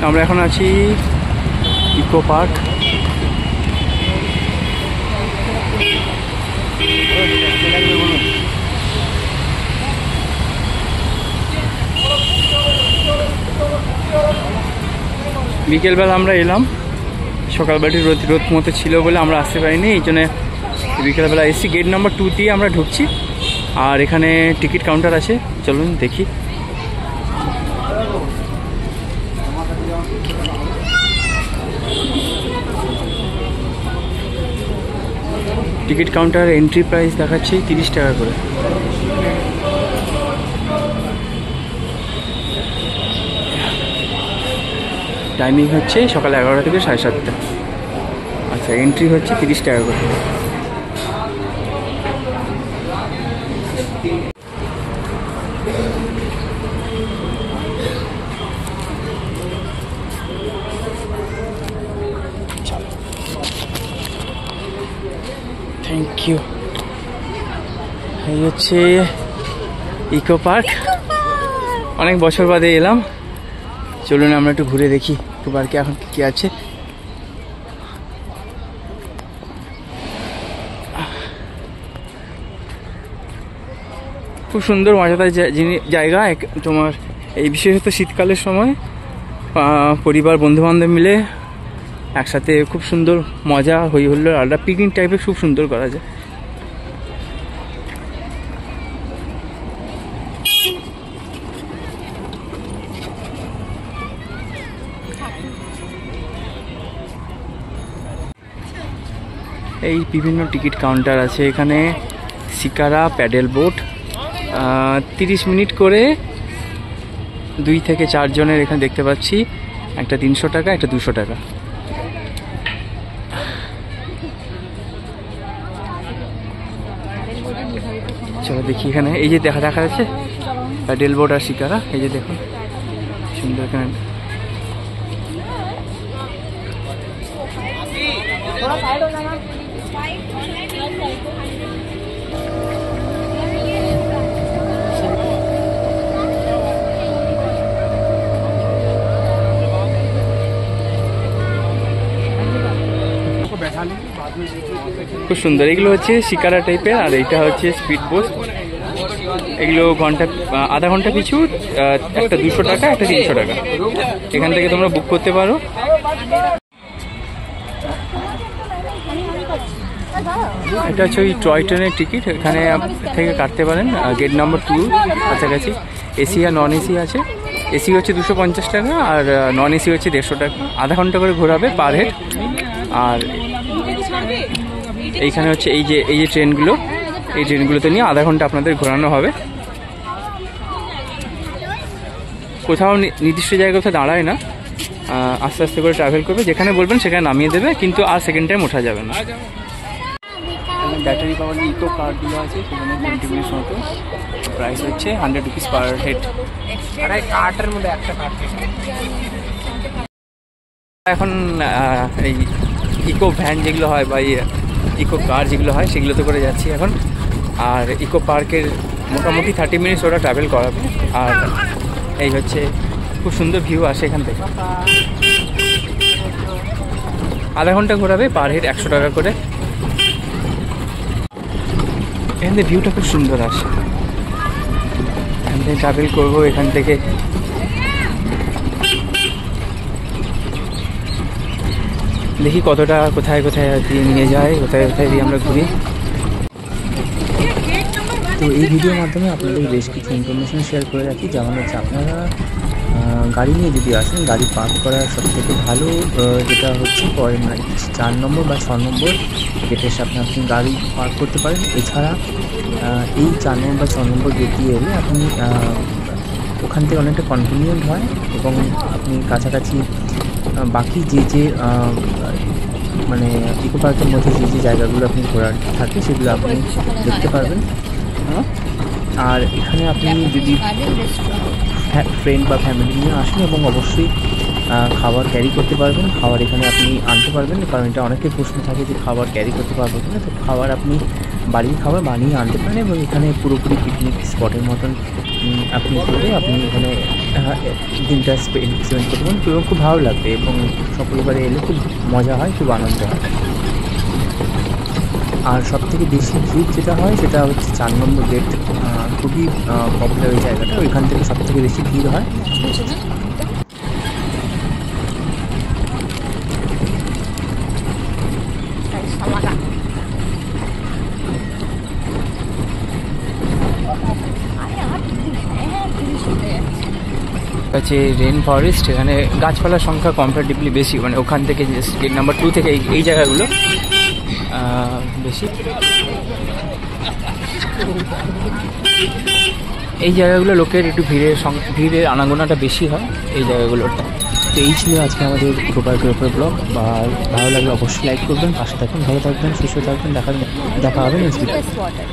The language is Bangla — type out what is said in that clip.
আমরা এখন আছি ইকো পার্ক। বিকেলবেলা আমরা এলাম, সকালবেলাটি রোদ মতো ছিল বলে আমরা আসতে পারিনি, এই জন্য বিকেলবেলা এসি। গেট নাম্বার 2 দিয়ে আমরা ঢুকছি, আর এখানে টিকিট কাউন্টার আছে, চলুন দেখি। টিকিট কাউন্টার এন্ট্রি প্রাইস দেখাচ্ছে 30 টাকা করে। টাইমিং হচ্ছে সকাল 11টা থেকে 7:30। আচ্ছা, এন্ট্রি হচ্ছে 30 টাকা করে। Thank you. এই হচ্ছে ইকো পার্ক, অনেক বছর বাদে এলাম। চলুন আমরা একটু ঘুরে দেখি ইকো পার্কে এখন কি আছে। খুব সুন্দর মজাদার জায়গা তোমার। এই বিশেষত শীতকালের সময় পরিবার বন্ধুবান্ধব মিলে একসাথে খুব সুন্দর মজা হই হুল্লোড় আড্ডা পিকনিক টাইপের খুব সুন্দর করা যায়। এই বিভিন্ন টিকিট কাউন্টার আছে এখানে। শিকারা প্যাডেল বোট 30 মিনিট করে 2 থেকে 4 জনের এখানে দেখতে পাচ্ছি। একটা 300 টাকা, একটা 200 টাকা। চলো দেখি এখানে এই যে দেখা যাচ্ছে প্যাডেল বোট আর শিকারা। এই যে দেখুন সুন্দর এখানে। খুব সুন্দর। এগুলো হচ্ছে শিকারা টাইপের, আর এইটা হচ্ছে স্পিড বোট। এগুলো আধা ঘন্টা পিছু একটা 200 টাকা, একটা 300 টাকা। এখান থেকে তোমরা বুক করতে পারো। এটা হচ্ছে ওই টয় ট্রেনের টিকিট, এখানে থেকে কাটতে পারেন। গেট নাম্বার 2 কাছাকাছি। এসি আর নন এসি আছে। এসি হচ্ছে 250 টাকা, আর নন এসি হচ্ছে 150 টাকা। আধা ঘন্টা করে ঘোরাবে পার হেড। আর এইখানে হচ্ছে এই যে ট্রেনগুলো, এই ট্রেনগুলোতে নিয়ে আধা ঘন্টা আপনাদের ঘোরানো হবে। কোথাও নির্দিষ্ট জায়গায় কোথাও দাঁড়ায় না, আস্তে আস্তে করে ট্রাভেল করবে, যেখানে বলবেন সেখানে নামিয়ে দেবে, কিন্তু আর সেকেন্ড টাইম ওঠা যাবে না। ব্যাটারি পাওয়ার ইকো কার্ডগুলো আছে, সেখানে 20 মিনিট মতো। প্রাইস হচ্ছে 100 রুপিস পার হেড। এখন এই ইকো ভ্যান যেগুলো হয় বা ইকো কার যেগুলো হয় সেগুলোতে করে যাচ্ছি এখন। আর ইকো পার্কের মোটামুটি 30 মিনিটস ওরা ট্রাভেল করাবে। আর এই হচ্ছে খুব সুন্দর ভিউ আসে এখান থেকে। আধা ঘন্টা ঘোরাবে, পার হেড 100 টাকা করে। এখান থেকে ভিউটা খুব সুন্দর আসে। এখান থেকে ট্রাভেল করবো, এখান থেকে দেখি কতটা কোথায় কোথায় দিয়ে নিয়ে যায়, কোথায় কোথায় দিয়ে আমরা ঘুরি। তো এই ভিডিওর মাধ্যমে আপনাদের বেশ কিছু ইনফরমেশন শেয়ার করে রাখি। যেমন হচ্ছে আপনারা গাড়ি নিয়ে যদি আসেন, গাড়ি পার্ক করার সবথেকে ভালো যেটা হচ্ছে 4 নম্বর বা 6 নম্বর গেটের সামনে আপনি গাড়ি পার্ক করতে পারেন। এছাড়া এই 4 নম্বর বা 6 নম্বর গেট দিয়ে এলে আপনি ওখান থেকে অনেকটা কনভিনিয়েন্ট হয়, এবং আপনি কাছাকাছি বাকি যে মানে ইকো পার্কের মধ্যে যে জায়গাগুলো আপনি ঘোরার থাকে সেগুলো আপনি দেখতে পারবেন। আর এখানে আপনি যদি ফ্রেন্ড বা ফ্যামিলি নিয়ে আসেন, এবং অবশ্যই খাবার ক্যারি করতে পারবেন। খাবার এখানে আপনি আনতে পারবেন, কারণ এটা অনেকের প্রশ্ন থাকে যে খাবার ক্যারি করতে পারবো কিনা। তো খাবার আপনি বাড়ির খাবার বানিয়ে আনতে পারেন, এবং এখানে পুরোপুরি পিকনিক স্পটের মতন আপনি করে আপনি এখানে দিনটা স্পেন্ড করতে পারেন, এবং খুব ভালো লাগবে এবং সকলবারে এলে খুব মজা হয়, খুব আনন্দ হয়। আর সবথেকে বেশি ভিড় যেটা হয় সেটা হচ্ছে 4 নম্বর গেট, খুবই পপুলার ওই জায়গাটা, ওইখান থেকে সবথেকে বেশি ভিড় হয়। আছে রেন ফরেস্ট, এখানে গাছপালার সংখ্যা কম্পারেটিভলি বেশি, মানে ওখান থেকে যে গেট নাম্বার 2 থেকে এই জায়গাগুলো বেশি। এই জায়গাগুলো লোকের একটু ভিড়ের আনাগোনাটা বেশি হয় এই জায়গাগুলোতে। তো এই ছিল আজকে আমাদের গোপালপুর ব্লগ। ভালো লাগলে অবশ্যই লাইক করবেন, পাশে থাকবেন, ভালো থাকবেন, সুস্থ থাকবেন। দেখা হবে নেক্সট ভিডিও।